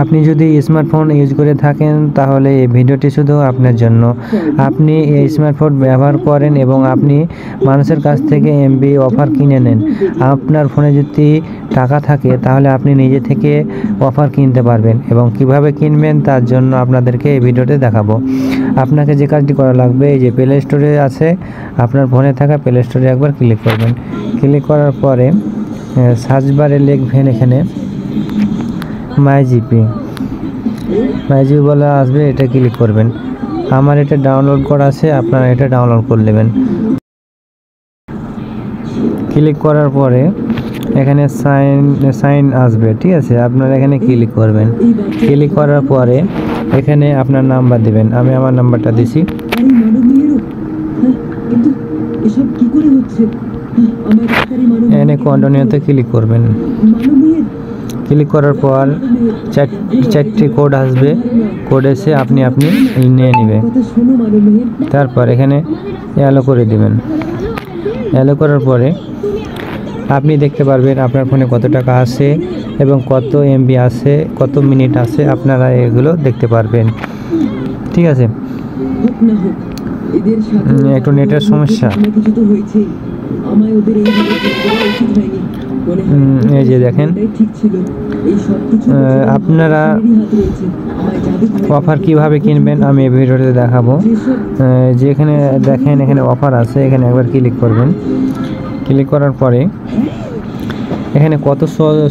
আপনি যদি smartphone use করে থাকেন তাহলে এই ভিডিওটি শুধু আপনার জন্য। আপনি এই স্মার্টফোন ব্যবহার করেন এবং আপনি মানুষের কাছ থেকে এমবি অফার কিনে নেন। আপনার ফোনে যদি টাকা থাকে তাহলে আপনি নিজে থেকে অফার কিনতে পারবেন এবং কিভাবে কিনবেন তার জন্য আপনাদেরকে এই ভিডিওতে দেখাবো। আপনাকে যে কাজটি করা লাগবে, এই যে প্লে স্টোরে আছে, আপনার ফোনে থাকা প্লে স্টোরে একবার ক্লিক করবেন। ক্লিক করার পরে সার্চ বারে লিখবেন এখানে মাইজিপি বলে আসবে, এটা ক্লিক করবেন। আমার এটা ডাউনলোড করা আছে, আপনারা এটা ডাউনলোড করে নেবেন। ক্লিক করার পরে এখানে সাইন আসবে, ঠিক আছে, আপনারা এখানে ক্লিক করবেন। ক্লিক করার পরে এখানে আপনার নাম্বার দিবেন। আমি আমার নাম্বারটা দিছি। এখানে কন্টিনিউতে ক্লিক করবেন। ক্লিক করার পর চারটি কোড আসবে, কোড এসে আপনি নিয়ে নেবেন। তারপর এখানে অ্যালো করে দিবেন। অ্যালো করার পরে আপনি দেখতে পারবেন আপনার ফোনে কত টাকা আছে এবং কত এমবি আছে, কত মিনিট আছে, আপনারা এগুলো দেখতে পারবেন, ঠিক আছে। একটু নেটের সমস্যা। এই যে দেখেন, আপনারা অফার কিভাবে কিনবেন আমি এই ভিডিওতে দেখাবো। যেখানে দেখেন এখানে অফার আছে, এখানে একবার ক্লিক করবেন। ক্লিক করার পরে এখানে কত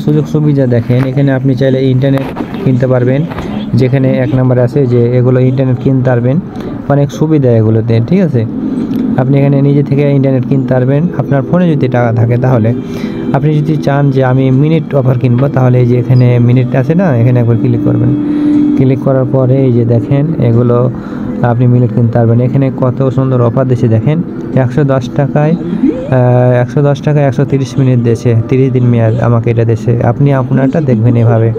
সুযোগ সুবিধা দেখেন। এখানে আপনি চাইলে ইন্টারনেট কিনতে পারবেন, যেখানে এক নম্বরে আছে যে এগুলো ইন্টারনেট কিনতে পারবেন, অনেক সুবিধা এগুলোতে, ঠিক আছে। আপনি এখানে নিজে থেকে ইন্টারনেট কিনতে পারবেন আপনার ফোনে যদি টাকা থাকে। তাহলে আপনি যদি চান যে আমি মিনিট অফার কিনবো, তাহলে এই যে এখানে মিনিট আছে না, এখানে একবার ক্লিক করবেন। ক্লিক করার পরে এই যে দেখেন এগুলো আপনি মিনিট কিনতে পারবেন। এখানে কত সুন্দর অফার দিয়েছে দেখেন। 110 টাকায় 130 মিনিট দিয়েছে, 30 দিন মেয়াদ আমাকে এটা দিয়েছে। আপনি আপনারটা দেখবেন এভাবে।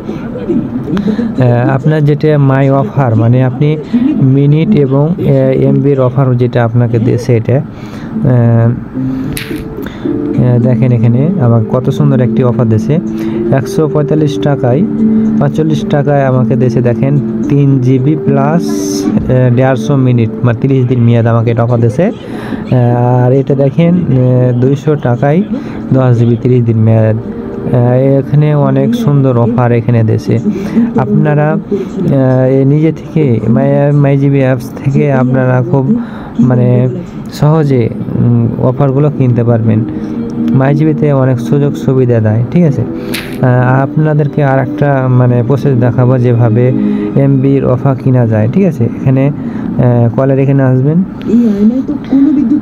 আপনার যেটা মাই অফার, মানে আপনি মিনিট এবং এমবির অফার যেটা আপনাকে দিয়েছে, এটা দেখেন এখানে আমার কত সুন্দর একটি অফার দিয়েছে। 145 টাকায় 45 টাকায় আমাকে দিয়েছে দেখেন 3 জিবি প্লাস 150 মিনিট, মানে 30 দিন মেয়াদ আমাকে এটা অফার দিয়েছে। আর এটা দেখেন 200 টাকায় 10 জিবি 30 দিন মেয়াদ। এখানে অনেক সুন্দর অফার এখানে দিয়েছে। আপনারা নিজে থেকে মাইজিবি অ্যাপস থেকে আপনারা খুব মানে সহজে অফারগুলো কিনতে পারবেন। মাইজিবিতে অনেক সুযোগ সুবিধা দেয়, ঠিক আছে। আপনাদেরকে আর একটা মানে প্রসেস দেখাবো যেভাবে এমবির অফার কিনা যায়, ঠিক আছে। এখানে কলের এখানে আসবেন।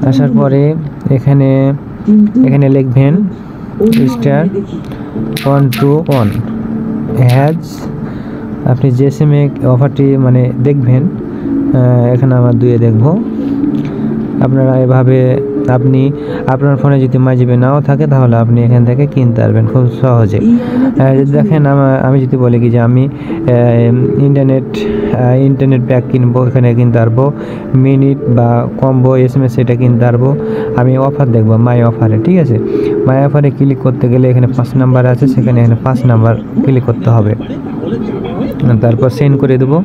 আসার পরে এখানে লিখবেন *121 হ্যাজ। আপনি যে সিমে অফারটি মানে দেখবেন, এখানে আমার 2 দেখবো। আপনারা এভাবে আপনি আপনার ফোনে যদি মাইজিবি নাও থাকে তাহলে আপনি এখান থেকে কিনতে পারবেন খুব সহজে। যদি দেখেন আমি যদি বলি কি যে আমি ইন্টারনেট প্যাক কিনবো, এখানে কিনতে পারবো মিনিট বা কম্বো SMS, এটা কিনতে পারবো। আমি অফার দেখবো মাই অফারে, ঠিক আছে। মাই অফারে ক্লিক করতে গেলে এখানে 5 নাম্বার আছে, সেখানে 5 নাম্বার ক্লিক করতে হবে। তারপর সেন্ড করে দেবো।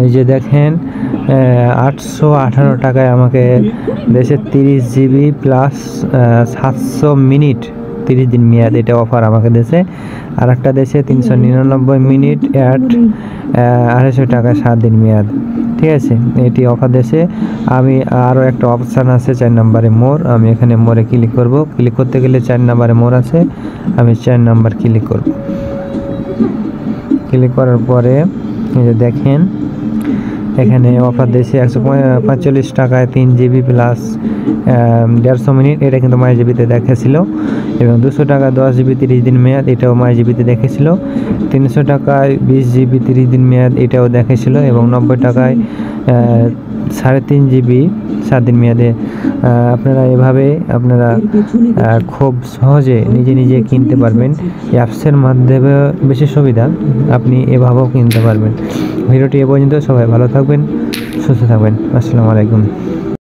এই যে দেখেন 818 টাকায় আমাকে দেশে 30 জিবি প্লাস 700 মিনিট 30 দিন মেয়াদ, এটা অফার আমাকে দেশে। আর একটা দেশে 399 মিনিট অ্যাট 250 টাকা 7 দিন মেয়াদ, ঠিক আছে। এটি অফার দেশে। আমি আরও একটা অপশান আছে 4 নম্বরে মোর, আমি এখানে মোরে ক্লিক করব। ক্লিক করতে গেলে 4 নম্বরে মোর আছে, আমি 4 নম্বর ক্লিক করব। ক্লিক করার পরে এই যে দেখেন এখানে অফার দিয়েছে 145 টাকায় 3 জিবি প্লাস 150 মিনিট, এটা কিন্তু মাইজিবিতে দেখেছিল। এবং 200 টাকা 10 জিবি 30 দিন মেয়াদ, এটাও মাইজিবিতে দেখেছিল। 300 টাকায় 20 জিবি 30 দিন মেয়াদ, এটাও দেখেছিল। এবং 90 টাকায় 3.5 জিবি 7 দিন মেয়াদে। আপনারা এভাবে আপনারা খুব সহজে নিজে কিনতে পারবেন। অ্যাপসের মাধ্যমে বেশি সুবিধা, আপনি এভাবেও কিনতে পারবেন। ভিডিওটি এ পর্যন্ত। সবাই ভালো থাকবেন, সুস্থ থাকবেন। আসসালামু আলাইকুম।